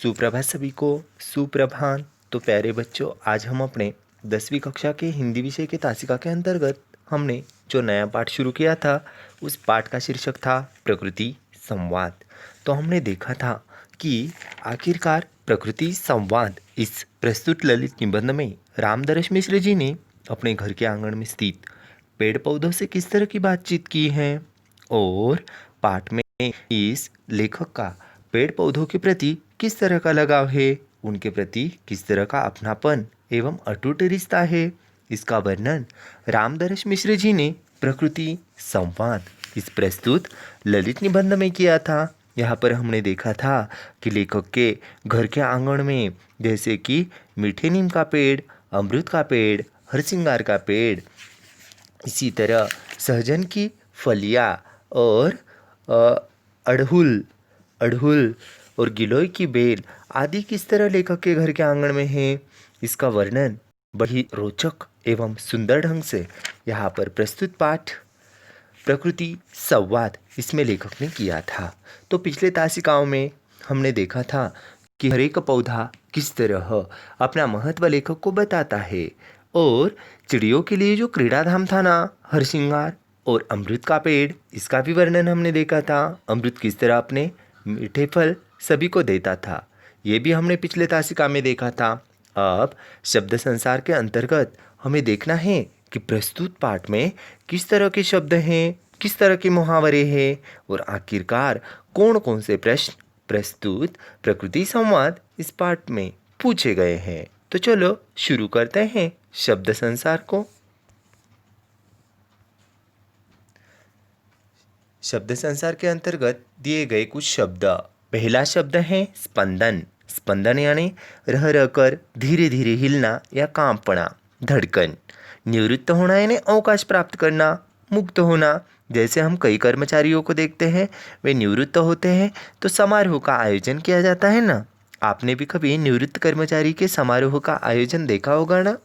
सुप्रभात सभी को। सुप्रभात। तो प्यारे बच्चों, आज हम अपने 10वीं कक्षा के हिंदी विषय के तासिका के अंतर्गत हमने जो नया पाठ शुरू किया था, उस पाठ का शीर्षक था प्रकृति संवाद। तो हमने देखा था कि आखिरकार प्रकृति संवाद इस प्रस्तुत ललित निबंध में रामदर्श मिश्र जी ने अपने घर के आंगन में स्थित पेड़ पौधों से किस तरह की बातचीत की है, और पाठ में इस लेखक का पेड़ पौधों के प्रति किस तरह का लगाव है, उनके प्रति किस तरह का अपनापन एवं अटूट रिश्ता है, इसका वर्णन रामदर्श मिश्र जी ने प्रकृति संवाद इस प्रस्तुत ललित निबंध में किया था। यहाँ पर हमने देखा था कि लेखक के घर के आंगन में जैसे कि मीठे नीम का पेड़, अमरूद का पेड़, हरसिंगार का पेड़, इसी तरह सहजन की फलियाँ और अड़हुल और गिलोय की बेल आदि किस तरह लेखक के घर के आंगन में है, इसका वर्णन बड़ी रोचक एवं सुंदर ढंग से यहाँ पर प्रस्तुत पाठ प्रकृति संवाद इसमें लेखक ने किया था। तो पिछले तासिकाओं में हमने देखा था कि हर एक पौधा किस तरह अपना महत्व लेखक को बताता है, और चिड़ियों के लिए जो क्रीड़ाधाम था ना, हरसिंगार और अमृत का पेड़, इसका भी वर्णन हमने देखा था। अमृत किस तरह अपने मीठे फल सभी को देता था, ये भी हमने पिछले तासिका में देखा था। अब शब्द संसार के अंतर्गत हमें देखना है कि प्रस्तुत पाठ में किस तरह के शब्द हैं, किस तरह के मुहावरे हैं, और आखिरकार कौन कौन से प्रश्न प्रस्तुत प्रकृति संवाद इस पाठ में पूछे गए हैं। तो चलो शुरू करते हैं शब्द संसार को। शब्द संसार के अंतर्गत दिए गए कुछ शब्द। पहला शब्द है स्पंदन। स्पंदन यानी रह रहकर धीरे धीरे हिलना या कांपना। धड़कन। निवृत्त होना यानी अवकाश प्राप्त करना, मुक्त होना। जैसे हम कई कर्मचारियों को देखते हैं, वे निवृत्त होते हैं तो समारोह का आयोजन किया जाता है ना। आपने भी कभी निवृत्त कर्मचारी के समारोह का आयोजन देखा होगा ना।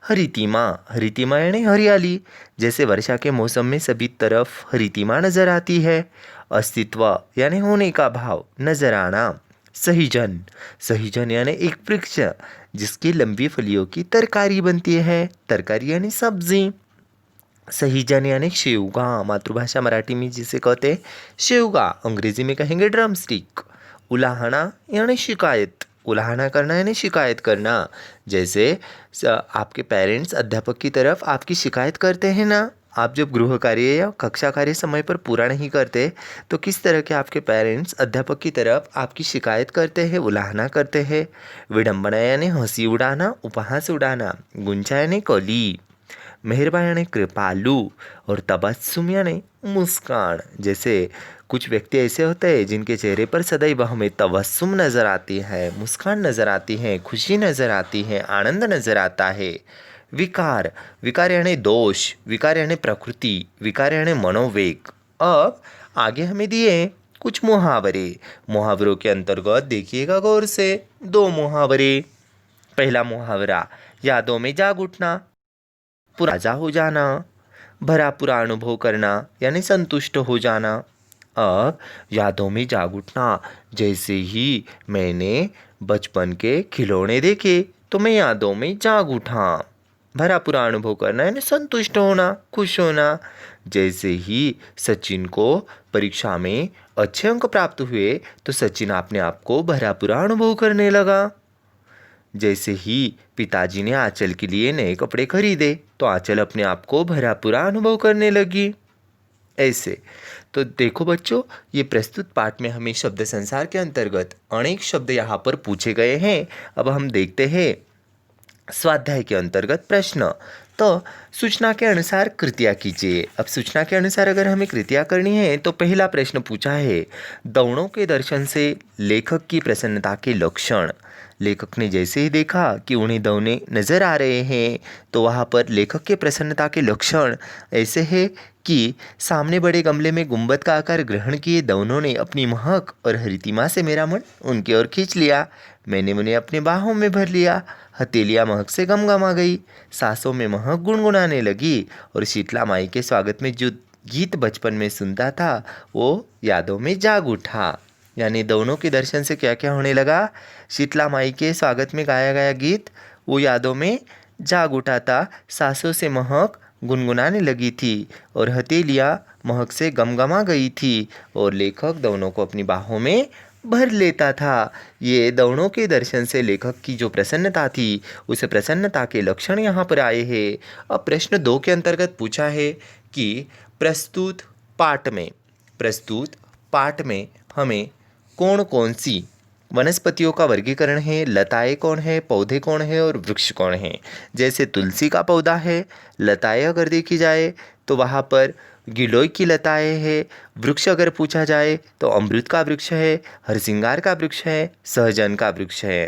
हरितिमा। हरितिमा यानी हरियाली। जैसे वर्षा के मौसम में सभी तरफ हरितिमा नजर आती है। अस्तित्व यानी होने का भाव, नजर आना। सहीजन। सहीजन यानी एक वृक्ष जिसकी लंबी फलियों की तरकारी बनती है। तरकारी यानी सब्जी। सहीजन यानी शेवगा। मातृभाषा मराठी में जिसे कहते हैं शेवगा, अंग्रेजी में कहेंगे ड्रमस्टिक। उलाहना यानी शिकायत। उलाहना करना यानी शिकायत करना। जैसे आपके पेरेंट्स अध्यापक की तरफ आपकी शिकायत करते हैं ना, आप जब गृह कार्य या कक्षा कार्य समय पर पूरा नहीं करते तो किस तरह के आपके पेरेंट्स अध्यापक की तरफ आपकी शिकायत करते हैं, उलाहना करते हैं। विडंबना यानी हंसी उड़ाना, उपहास उड़ाना। गुंजा यानी कली। मेहरबा यानी कृपालु, और तबस्सुम यानी मुस्कान। जैसे कुछ व्यक्ति ऐसे होते हैं जिनके चेहरे पर सदैव हमें तबस्सुम नज़र आती है, मुस्कान नज़र आती है, खुशी नज़र आती है, आनंद नज़र आता है। विकार। विकार यानी दोष, विकार यानी प्रकृति, विकार यानी मनोवेग। अब आगे हमें दिए कुछ मुहावरे। मुहावरों के अंतर्गत देखिएगा गौर से, दो मुहावरे। पहला मुहावरा यादों में जाग उठना, पुराजा हो जाना। भरा पूरा अनुभव करना यानी संतुष्ट हो जाना। अब यादों में जाग उठना, जैसे ही मैंने बचपन के खिलौने देखे तो मैं यादों में जाग उठा। भरा पूरा अनुभव करना यानी संतुष्ट होना, खुश होना। जैसे ही सचिन को परीक्षा में अच्छे अंक प्राप्त हुए तो सचिन अपने आप को भरा पूरा अनुभव करने लगा। जैसे ही पिताजी ने आंचल के लिए नए कपड़े खरीदे तो आंचल अपने आप को भरा पूरा अनुभव करने लगी। ऐसे तो देखो बच्चों, ये प्रस्तुत पाठ में हमें शब्द संसार के अंतर्गत अनेक शब्द यहाँ पर पूछे गए हैं। अब हम देखते हैं स्वाध्याय के अंतर्गत प्रश्न। तो सूचना के अनुसार कृतियाँ कीजिए। अब सूचना के अनुसार अगर हमें कृतियाँ करनी है तो पहला प्रश्न पूछा है, दौड़ों के दर्शन से लेखक की प्रसन्नता के लक्षण। लेखक ने जैसे ही देखा कि उन्हें दौने नजर आ रहे हैं तो वहाँ पर लेखक के प्रसन्नता के लक्षण ऐसे है कि सामने बड़े गमले में गुंबद का आकार ग्रहण किए दौनों ने अपनी महक और हरितिमा से मेरा मन उनकी ओर खींच लिया। मैंने उन्हें अपने बाहों में भर लिया। हथेलियाँ महक से गमगमा गई, सांसों में महक गुनगुनाने लगी, और शीतला माई के स्वागत में जो गीत बचपन में सुनता था वो यादों में जाग उठा। यानी दोनों के दर्शन से क्या क्या होने लगा। शीतला माई के स्वागत में गाया गया गीत वो यादों में जाग उठा था। सांसों से महक गुनगुनाने लगी थी और हथेलियाँ महक से गमगमा गई थी और लेखक दोनों को अपनी बाहों में भर लेता था। ये दोनों के दर्शन से लेखक की जो प्रसन्नता थी उस प्रसन्नता के लक्षण यहाँ पर आए हैं। अब प्रश्न 2 के अंतर्गत पूछा है कि प्रस्तुत पाठ में हमें कौन कौन सी वनस्पतियों का वर्गीकरण है, लताएं कौन है, पौधे कौन है और वृक्ष कौन है। जैसे तुलसी का पौधा है, लताएं अगर देखी जाए तो वहाँ पर गिलोय की लताएं है। वृक्ष अगर पूछा जाए तो अमृत का वृक्ष है, हरसिंगार का वृक्ष है, सहजन का वृक्ष है।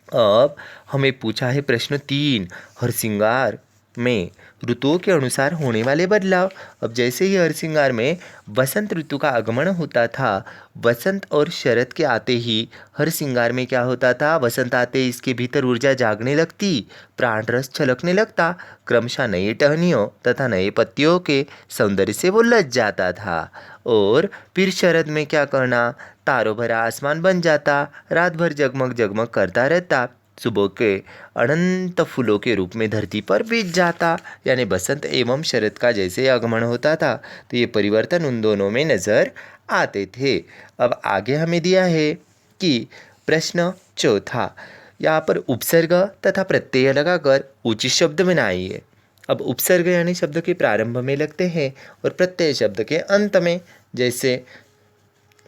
अब हमें पूछा है प्रश्न 3, हरसिंगार में ऋतुओं के अनुसार होने वाले बदलाव। अब जैसे ही हरसिंगार में वसंत ऋतु का आगमन होता था, वसंत और शरद के आते ही हरसिंगार में क्या होता था, वसंत आते ही इसके भीतर ऊर्जा जागने लगती, प्राण रस छलकने लगता, क्रमशः नई टहनियों तथा नए पत्तियों के सौंदर्य से वो लज जाता था। और फिर शरद में क्या करना, तारों भरा आसमान बन जाता, रात भर जगमग जगमग करता रहता, सुबह के अनंत फूलों के रूप में धरती पर बीत जाता। यानी बसंत एवं शरद का जैसे आगमन होता था तो ये परिवर्तन उन दोनों में नज़र आते थे। अब आगे हमें दिया है कि प्रश्न 4, यहाँ पर उपसर्ग तथा प्रत्यय लगाकर उचित शब्द बनाइए। अब उपसर्ग यानी शब्द के प्रारंभ में लगते हैं और प्रत्यय शब्द के अंत में। जैसे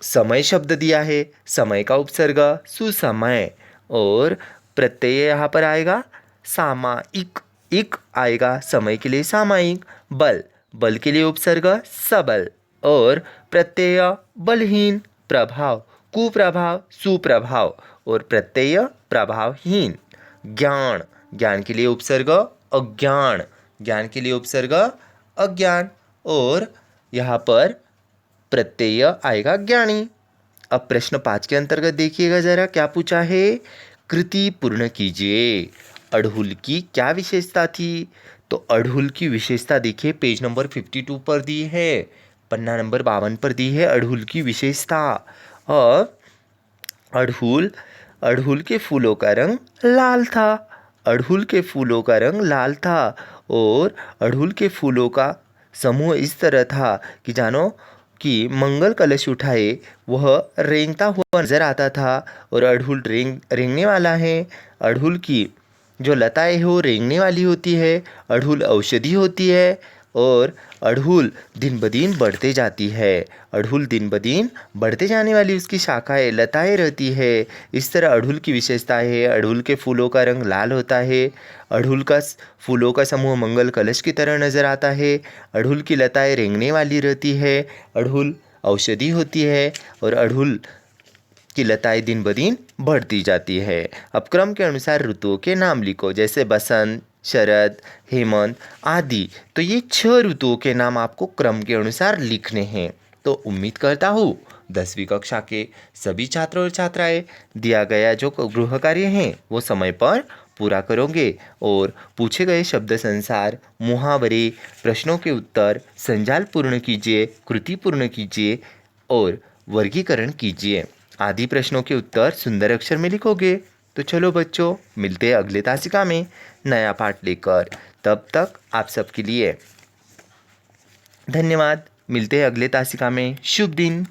समय शब्द दिया है, समय का उपसर्ग सुसमय और प्रत्यय यहाँ पर आएगा सामायिक, इक आएगा समय के लिए सामायिक, बल के लिए उपसर्ग सबल और प्रत्यय बलहीन, प्रभाव कुप्रभाव सुप्रभाव और प्रत्यय प्रभावहीन, ज्ञान के लिए उपसर्ग अज्ञान और यहाँ पर प्रत्यय आएगा ज्ञानी। अब प्रश्न 5 के अंतर्गत देखिएगा जरा क्या पूछा है, कृति पूर्ण कीजिए। अड़हुल की क्या विशेषता थी, तो अड़हुल की विशेषता देखिए पेज नंबर 52 पर दी है, पन्ना नंबर 52 पर दी है अड़हुल की विशेषता। और अड़हुल के फूलों का रंग लाल था और अड़हुल के फूलों का समूह इस तरह था कि जानो कि मंगल कलश उठाए वह रेंगता हुआ नजर आता था। और अड़हुल रेंगने वाला है, अड़हुल की जो लताएं है वो रेंगने वाली होती है, अड़हुल औषधि होती है और अड़हुल दिन ब दिन बढ़ते जाती है। अड़हुल दिन ब दिन बढ़ते जाने वाली उसकी शाखाएं लताएं रहती है। इस तरह अड़हुल की विशेषता है, अड़हुल के फूलों का रंग लाल होता है, अड़हुल का फूलों का समूह मंगल कलश की तरह नजर आता है, अड़हुल की लताएं रेंगने वाली रहती है, अड़हुल औषधि होती है और अड़हुल की लताएं दिन ब दिन बढ़ती जाती है। अब क्रम के अनुसार ऋतुओं के नाम लिखो, जैसे बसंत, शरद, हेमंत आदि। तो ये 6 ऋतुओं के नाम आपको क्रम के अनुसार लिखने हैं। तो उम्मीद करता हूँ 10वीं कक्षा के सभी छात्र और छात्राएं दिया गया जो गृह कार्य हैं वो समय पर पूरा करोगे और पूछे गए शब्द संसार, मुहावरे, प्रश्नों के उत्तर, संजाल पूर्ण कीजिए, कृति पूर्ण कीजिए और वर्गीकरण कीजिए। आदि प्रश्नों के उत्तर सुंदर अक्षर में लिखोगे। तो चलो बच्चों, मिलते हैं अगले तासिका में नया पाठ लेकर। तब तक आप सबके लिए धन्यवाद। मिलते हैं अगले तासिका में। शुभ दिन।